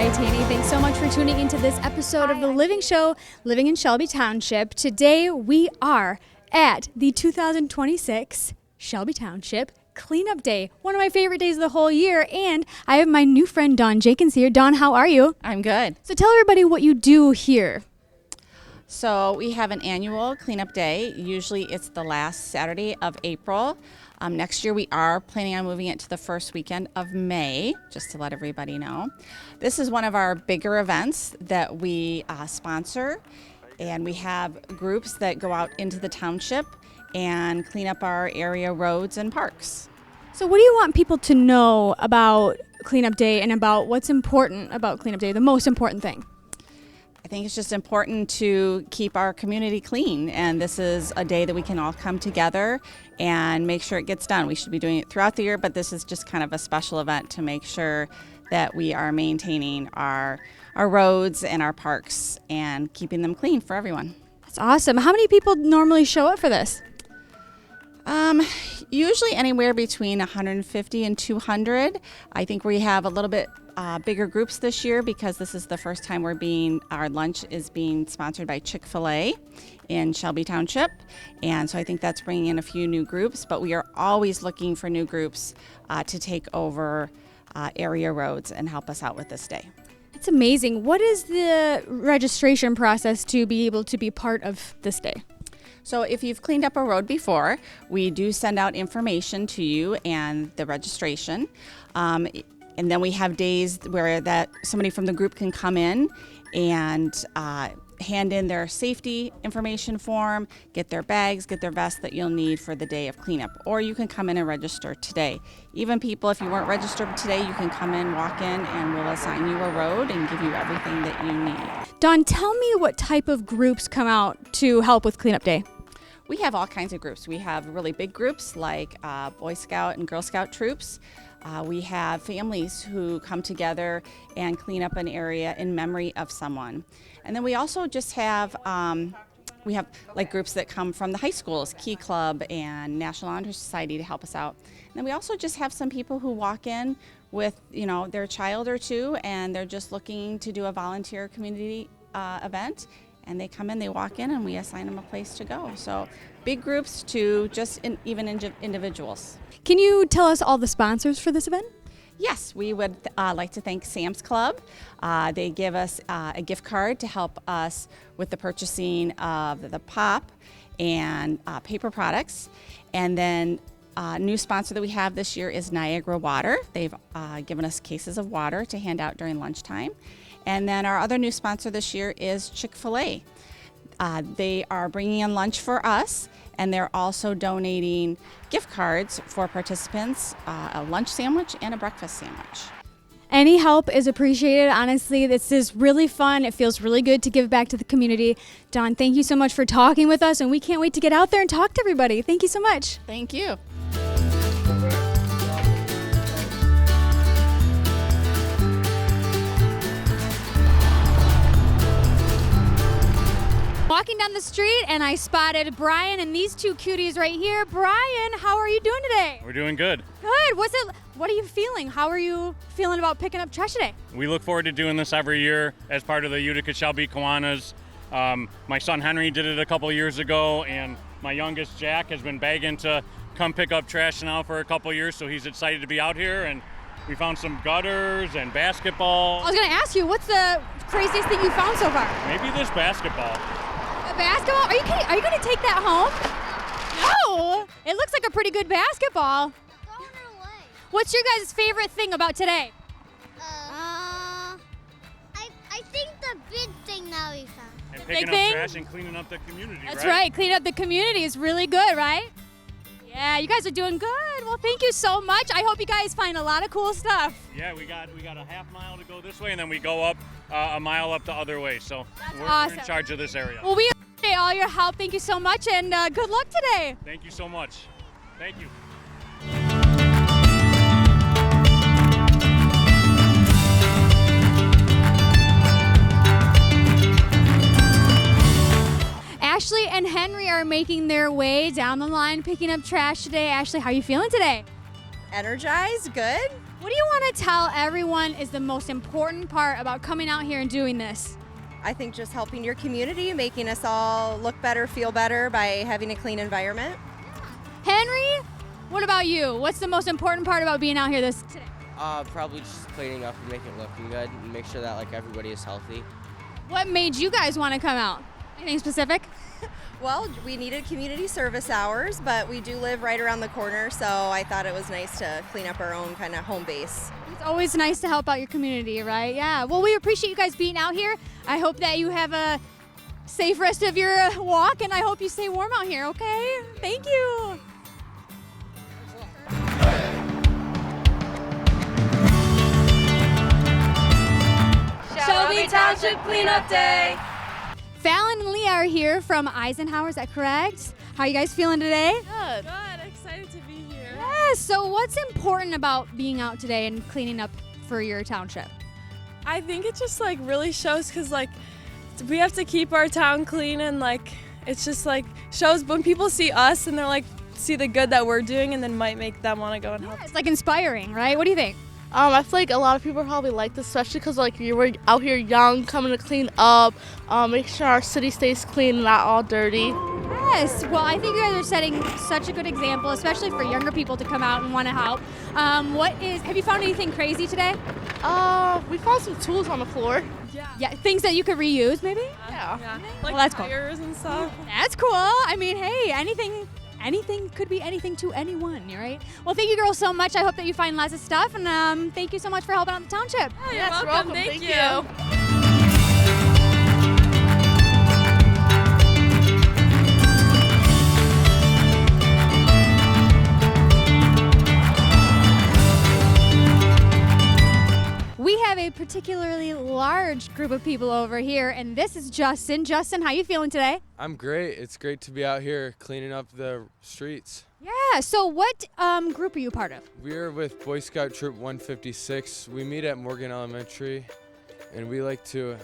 right, Tanny. Thanks so much for tuning into this episode of The Living Show, Living in Shelby Township. Today we are at the 2026 Shelby Township Clean Up Day, one of my favorite days of the whole year, and I have my new friend Dawn Jenkins here. Dawn, how are you? I'm good. So tell everybody what you do here. So we have an annual cleanup day. Usually it's the last Saturday of April. Next year we are planning on moving it to the first weekend of May, just to let everybody know. This is one of our bigger events that we sponsor, and we have groups that go out into the township and clean up our area roads and parks. So what do you want people to know about Cleanup Day and about what's important about Cleanup Day, the most important thing? I think it's just important to keep our community clean, and this is a day that we can all come together and make sure it gets done. We should be doing it throughout the year, but this is just kind of a special event to make sure that we are maintaining our roads and our parks and keeping them clean for everyone. That's awesome. How many people normally show up for this? Usually anywhere between 150 and 200. I think we have a little bit bigger groups this year because this is the first time our lunch is being sponsored by Chick-fil-A in Shelby Township. And so I think that's bringing in a few new groups, but we are always looking for new groups to take over area roads and help us out with this day. It's amazing. What is the registration process to be able to be part of this day? So if you've cleaned up a road before, we do send out information to you and the registration. And then we have days where somebody from the group can come in and hand in their safety information form, get their bags, get their vests that you'll need for the day of cleanup. Or you can come in and register today. Even people, if you weren't registered today, you can come in, walk in, and we'll assign you a road and give you everything that you need. Dawn, tell me what type of groups come out to help with Cleanup Day. We have all kinds of groups. We have really big groups like Boy Scout and Girl Scout troops. We have families who come together and clean up an area in memory of someone. And then we also just have, we have like groups that come from the high schools, Key Club and National Honor Society to help us out. And then we also just have some people who walk in with, their child or two, and they're just looking to do a volunteer community event. And they come in, they walk in, and we assign them a place to go. So big groups to just even individuals. Can you tell us all the sponsors for this event? Yes, we would like to thank Sam's Club. They give us a gift card to help us with the purchasing of the pop and paper products. And then a new sponsor that we have this year is Niagara Water. They've given us cases of water to hand out during lunchtime. And then our other new sponsor this year is Chick-fil-A. They are bringing in lunch for us, and they're also donating gift cards for participants, a lunch sandwich and a breakfast sandwich. Any help is appreciated. Honestly, this is really fun. It feels really good to give back to the community. Dawn, thank you so much for talking with us, and we can't wait to get out there and talk to everybody. Thank you so much. Thank you. Walking down the street and I spotted Brian and these two cuties right here. Brian, how are you doing today? We're doing good. Good. What are you feeling? How are you feeling about picking up trash today? We look forward to doing this every year as part of the Utica Shelby Kiwanis. My son Henry did it a couple years ago, and my youngest Jack has been begging to come pick up trash now for a couple years, so he's excited to be out here. And we found some gutters and basketball. I was going to ask you, what's the craziest thing you found so far? Maybe this basketball. Basketball? Are you kidding? Are you going to take that home? No. It looks like a pretty good basketball. Throwing it away. What's your guys' favorite thing about today? I think the big thing that we found. And big picking thing? up trash and cleaning up the community, That's right. Cleaning up the community is really good, right? Yeah, you guys are doing good. Well, thank you so much. I hope you guys find a lot of cool stuff. Yeah, we got a half mile to go this way, and then we go up a mile up the other way. So we're awesome. in charge of this area. Well, we appreciate all your help. Thank you so much, and good luck today. Thank you so much. Thank you. Ashley and Henry are making their way down the line picking up trash today. Ashley, how are you feeling today? Energized, good. What do you want to tell everyone is the most important part about coming out here and doing this? I think just helping your community, making us all look better, feel better by having a clean environment. Henry, what about you? What's the most important part about being out here today? Probably just cleaning up and making it looking good and make sure that like everybody is healthy. What made you guys want to come out? Anything specific? Well, we needed community service hours, but we do live right around the corner, so I thought it was nice to clean up our own kind of home base. It's always nice to help out your community, right? Yeah. Well, we appreciate you guys being out here. I hope that you have a safe rest of your walk, and I hope you stay warm out here, okay? Thank you. Shelby Township Clean Up Day. Fallon and Leah are here from Eisenhower, is that correct? How are you guys feeling today? Good. Excited to be here. Yes, so what's important about being out today and cleaning up for your township? I think it just like really shows because like we have to keep our town clean and like it's just like shows when people see us and they're like see the good that we're doing and then might make them want to go and help. It's like inspiring, right? What do you think? I feel like a lot of people probably like this, especially because like we're out here young, coming to clean up, make sure our city stays clean and not all dirty. Yes, well, I think you guys are setting such a good example, especially for younger people to come out and want to help. Have you found anything crazy today? We found some tools on the floor. Yeah, things that you could reuse, maybe? Yeah. Like Well, that's cool. tires and stuff. That's cool. I mean, hey, anything could be anything to anyone, right? Well, thank you girls so much. I hope that you find lots of stuff, and thank you so much for helping out the township. Oh, you're Yes, welcome. welcome. Thank Thank you. We have a particularly large group of people over here, and this is Justin. Justin, how you feeling today? I'm great. It's great to be out here cleaning up the streets. Yeah, so what group are you part of? We're with Boy Scout Troop 156. We meet at Morgan Elementary, and we like to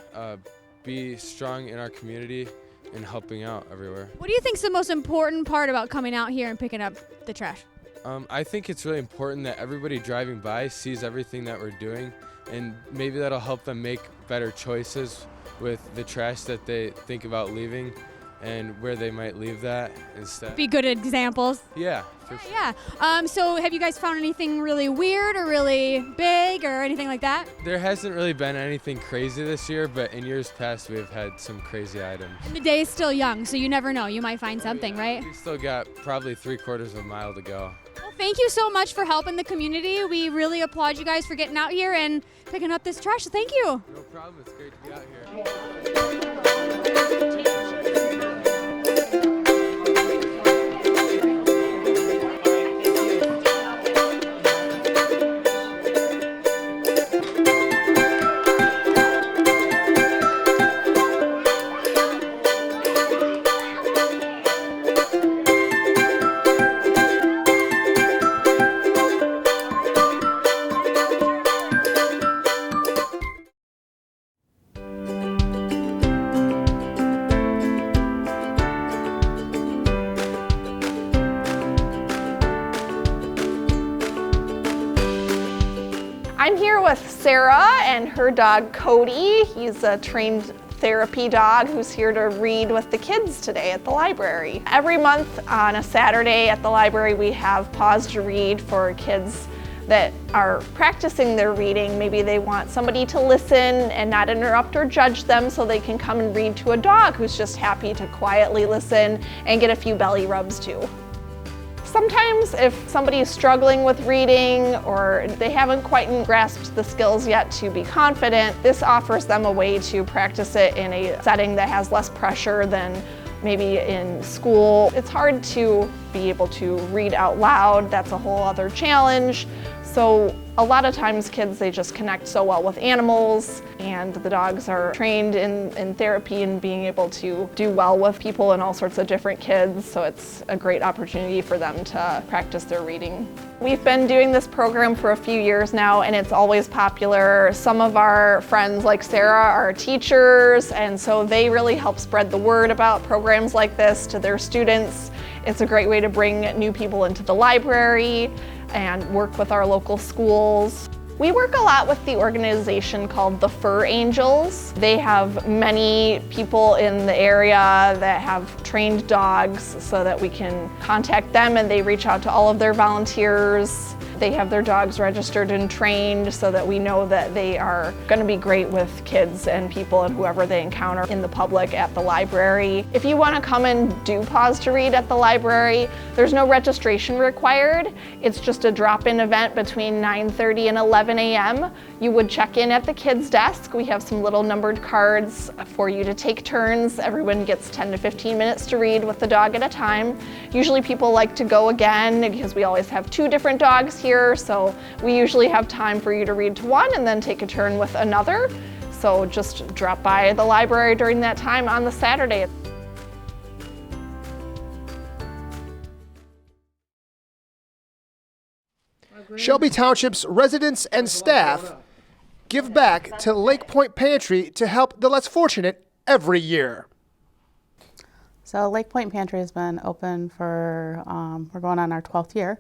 be strong in our community and helping out everywhere. What do you think is the most important part about coming out here and picking up the trash? I think it's really important that everybody driving by sees everything that we're doing, and maybe that'll help them make better choices with the trash that they think about leaving and where they might leave that instead. Be good examples. Yeah, for sure. Yeah. So have you guys found anything really weird or really big or anything like that? There hasn't really been anything crazy this year, but in years past we've had some crazy items. And the day is still young, so you never know. You might find something, right? We still got probably 3/4 of a mile to go. Well, thank you so much for helping the community. We really applaud you guys for getting out here and picking up this trash. So thank you. No problem. It's great to be out here. I'm here with Sarah and her dog Cody. He's a trained therapy dog who's here to read with the kids today at the library. Every month on a Saturday at the library we have Paws to Read for kids that are practicing their reading. Maybe they want somebody to listen and not interrupt or judge them so they can come and read to a dog who's just happy to quietly listen and get a few belly rubs too. Sometimes if somebody is struggling with reading or they haven't quite grasped the skills yet to be confident, this offers them a way to practice it in a setting that has less pressure than maybe in school. It's hard to be able to read out loud. That's a whole other challenge. So a lot of times kids, they just connect so well with animals, and the dogs are trained in therapy and being able to do well with people and all sorts of different kids, so it's a great opportunity for them to practice their reading. We've been doing this program for a few years now, and it's always popular. Some of our friends like Sarah are teachers, and so they really help spread the word about programs like this to their students. It's a great way to bring new people into the library. and work with our local schools. We work a lot with the organization called the Fur Angels. They have many people in the area that have trained dogs so that we can contact them, and they reach out to all of their volunteers. They have their dogs registered and trained so that we know that they are going to be great with kids and people and whoever they encounter in the public at the library. If you want to come and do Paws to Read at the library, there's no registration required. It's just a drop-in event between 9:30 and 11 a.m. You would check in at the kids' desk. We have some little numbered cards for you to take turns. Everyone gets 10 to 15 minutes to read with the dog at a time. Usually people like to go again because we always have 2 different dogs here, so we usually have time for you to read to one and then take a turn with another. So just drop by the library during that time on the Saturday. Shelby Township's residents and staff give back to Lake Point Pantry to help the less fortunate every year. So Lake Point Pantry has been open for, we're going on our 12th year.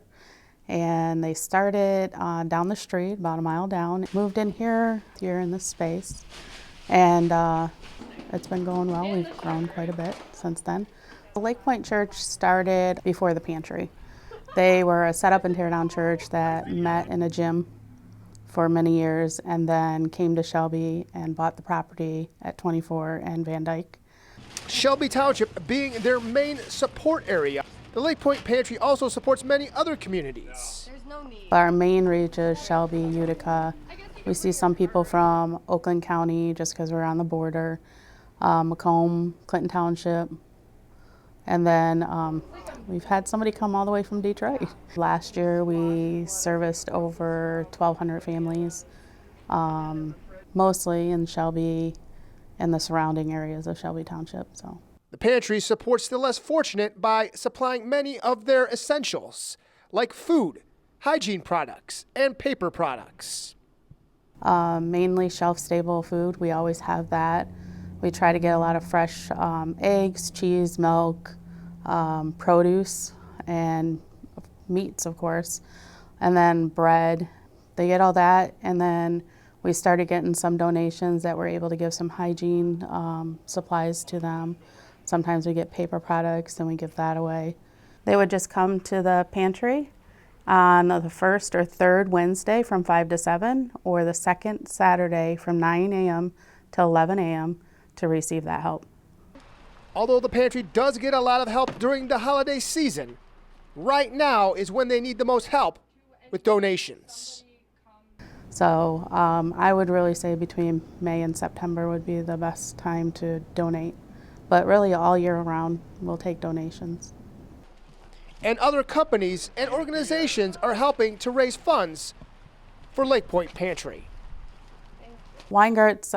And they started down the street, about a mile down. Moved in here in this space. And it's been going well. We've grown quite a bit since then. The Lake Point Church started before the pantry. They were a set up and tear down church that met in a gym for many years and then came to Shelby and bought the property at 24 and Van Dyke. Shelby Township being their main support area, the Lake Point Pantry also supports many other communities. Our main reach is Shelby, Utica. We see some people from Oakland County just because we're on the border, Macomb, Clinton Township, and then we've had somebody come all the way from Detroit. Last year we serviced over 1,200 families, mostly in Shelby and the surrounding areas of Shelby Township. So. The pantry supports the less fortunate by supplying many of their essentials, like food, hygiene products, and paper products. Mainly shelf-stable food. We always have that. We try to get a lot of fresh eggs, cheese, milk, produce, and meats, of course, and then bread. They get all that, and then we started getting some donations that we're able to give some hygiene supplies to them. Sometimes we get paper products and we give that away. They would just come to the pantry on the first or third Wednesday from 5 to 7, or the second Saturday from 9 a.m. to 11 a.m. to receive that help. Although the pantry does get a lot of help during the holiday season, right now is when they need the most help with donations. So I would really say between May and September would be the best time to donate. But really all year round, we'll take donations. And other companies and organizations are helping to raise funds for Lake Point Pantry. Weingart's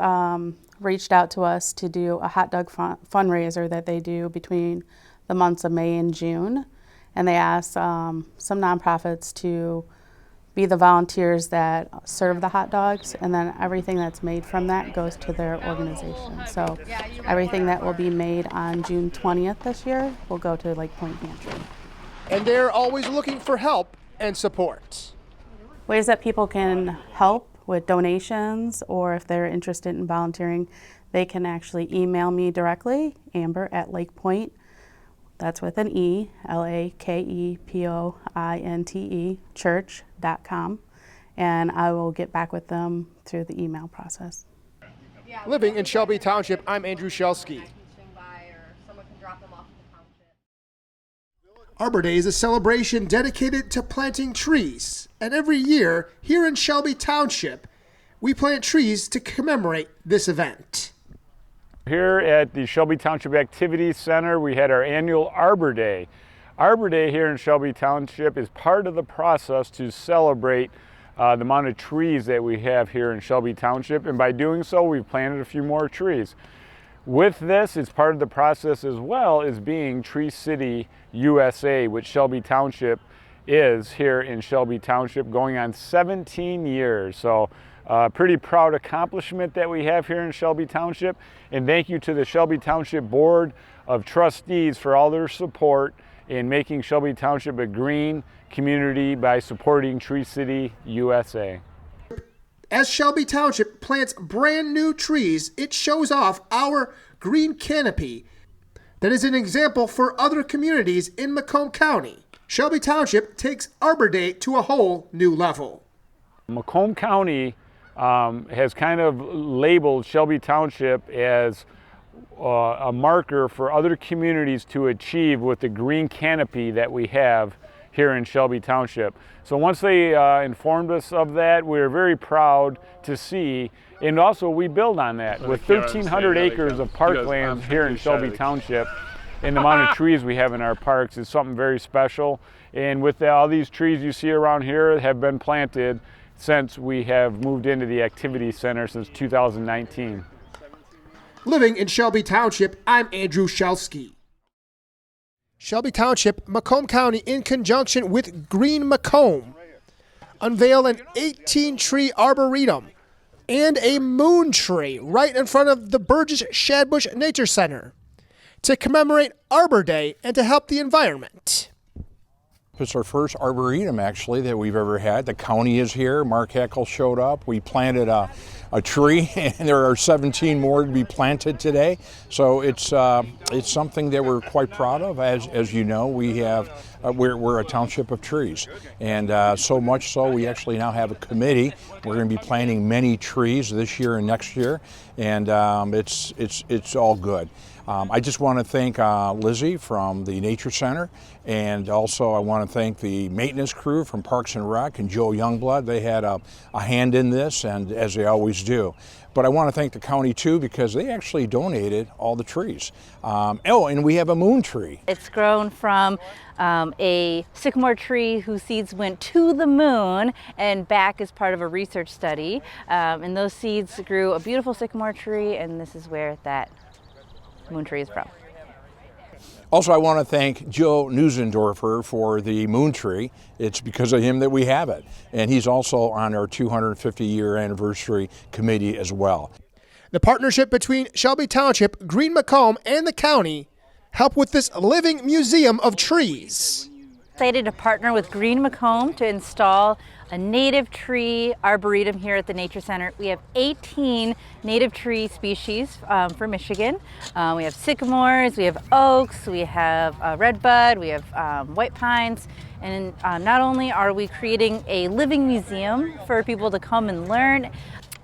reached out to us to do a hot dog fundraiser that they do between the months of May and June. And they asked some nonprofits to be the volunteers that serve the hot dogs, and then everything that's made from that goes to their organization. So everything that will be made on June 20th this year will go to Lake Point Pantry. And they're always looking for help and support. Ways that people can help with donations, or if they're interested in volunteering, they can actually email me directly, Amber at Lake Point. That's with an E, LakePointe, church.com, and I will get back with them through the email process. Living in Shelby Township, I'm Andrew Shelsky. Arbor Day is a celebration dedicated to planting trees, and every year here in Shelby Township, we plant trees to commemorate this event. Here at the Shelby Township Activities Center, we had our annual Arbor Day. Arbor Day here in Shelby Township is part of the process to celebrate the amount of trees that we have here in Shelby Township, and by doing so, we've planted a few more trees. With this, it's part of the process as well as being Tree City USA, which Shelby Township is here in Shelby Township, going on 17 years. So pretty proud accomplishment that we have here in Shelby Township, and thank you to the Shelby Township Board of Trustees for all their support in making Shelby Township a green community by supporting Tree City USA. As Shelby Township plants brand new trees, it shows off our green canopy that is an example for other communities in Macomb County. Shelby Township takes Arbor Day to a whole new level. Macomb County has kind of labeled Shelby Township as a marker for other communities to achieve with the green canopy that we have here in Shelby Township. So once they informed us of that, we're very proud to see, and also we build on that. With 1,300 acres of parkland here in Shelby Township, and the amount of trees we have in our parks is something very special. And with all these trees you see around here have been planted since we have moved into the activity center since 2019. Living in Shelby Township, I'm Andrew Shelsky. Shelby Township, Macomb County, in conjunction with Green Macomb, unveiled an 18-tree arboretum and a moon tree right in front of the Burgess Shadbush Nature Center to commemorate Arbor Day and to help the environment. It's our first arboretum, actually, that we've ever had. The county is here. Mark Heckel showed up. We planted a tree, and there are 17 more to be planted today. So it's something that we're quite proud of. As you know, we're a township of trees, and so much so we actually now have a committee. We're going to be planting many trees this year and next year, and it's all good. I just want to thank Lizzie from the Nature Center, and also I want to thank the maintenance crew from Parks and Rec and Joe Youngblood. They had a hand in this, and as they always do. But I want to thank the county too, because they actually donated all the trees. And we have a moon tree. It's grown from a sycamore tree whose seeds went to the moon and back as part of a research study. And those seeds grew a beautiful sycamore tree, and this is where that moon tree is from. Also, I want to thank Joe Neusendorfer for the moon tree. It's because of him that we have it. And he's also on our 250-year anniversary committee as well. The partnership between Shelby Township, Green Macomb, and the county help with this living museum of trees. Excited to partner with Green Macomb to install a native tree arboretum here at the Nature Center. We have 18 native tree species for Michigan. We have sycamores, we have oaks, we have redbud, we have white pines. And not only are we creating a living museum for people to come and learn,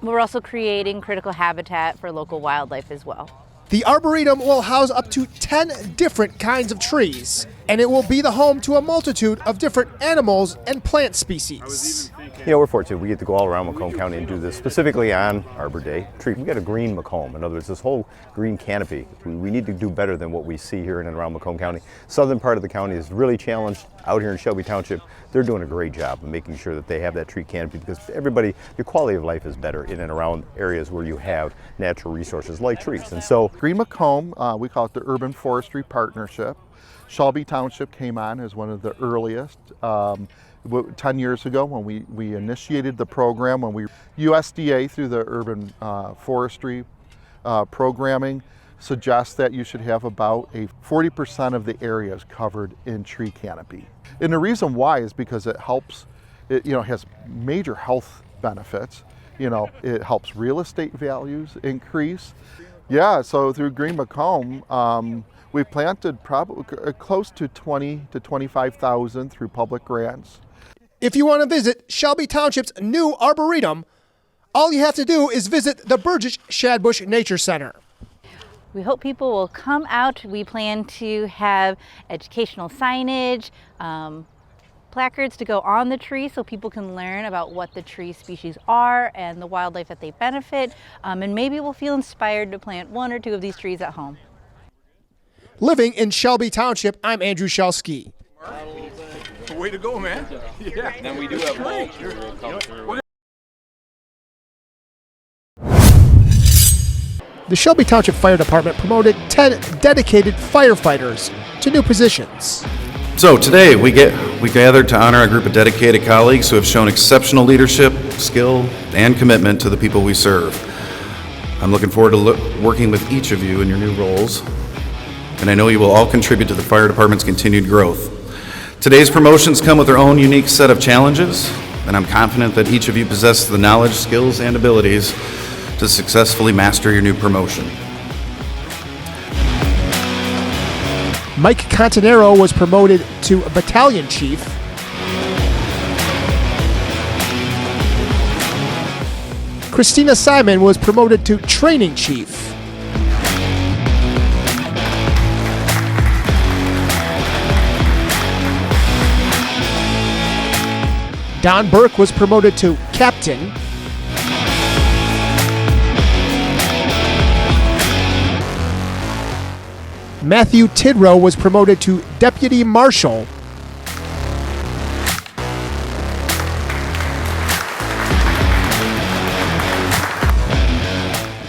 but we're also creating critical habitat for local wildlife as well. The Arboretum will house up to 10 different kinds of trees, and it will be the home to a multitude of different animals and plant species. You know, we're fortunate. We get to go all around Macomb County and do this specifically on Arbor Day. We got a green Macomb. In other words, this whole green canopy. We need to do better than what we see here in and around Macomb County. Southern part of the county is really challenged. Out here in Shelby Township, they're doing a great job of making sure that they have that tree canopy, because everybody, your quality of life is better in and around areas where you have natural resources like trees. And so Green Macomb, we call it the Urban Forestry Partnership. Shelby Township came on as one of the earliest 10 years ago when we initiated the program, when USDA through the Urban Forestry programming suggests that you should have about 40% of the areas covered in tree canopy. And the reason why is because it helps, it has major health benefits. It helps real estate values increase. Yeah, so through Green Macomb, we planted probably close to 20 to 25,000 through public grants. If you want to visit Shelby Township's new Arboretum, all you have to do is visit the Burgess Shadbush Nature Center. We hope people will come out. We plan to have educational signage, placards to go on the tree so people can learn about what the tree species are and the wildlife that they benefit, and maybe we'll feel inspired to plant 1 or 2 of these trees at home. Living in Shelby Township, I'm Andrew Shelsky. Way to go, man. Yeah. And we do have volunteers who will come through. The Shelby Township Fire Department promoted 10 dedicated firefighters to new positions. So today we gathered to honor a group of dedicated colleagues who have shown exceptional leadership, skill, and commitment to the people we serve. I'm looking forward to working with each of you in your new roles. and I know you will all contribute to the fire department's continued growth. Today's promotions come with their own unique set of challenges, and I'm confident that each of you possess the knowledge, skills, and abilities to successfully master your new promotion. Mike Contanero was promoted to battalion chief. Christina Simon was promoted to training chief. Don Burke was promoted to captain. Matthew Tidrow was promoted to deputy marshal.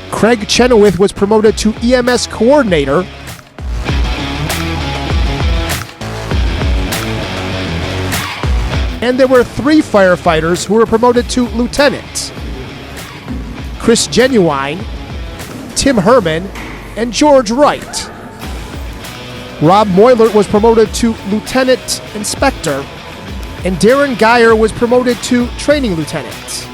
Craig Chenoweth was promoted to EMS coordinator. And there were 3 firefighters who were promoted to lieutenant: Chris Genuine, Tim Herman, and George Wright. Rob Moylert was promoted to lieutenant inspector, and Darren Geyer was promoted to training lieutenant.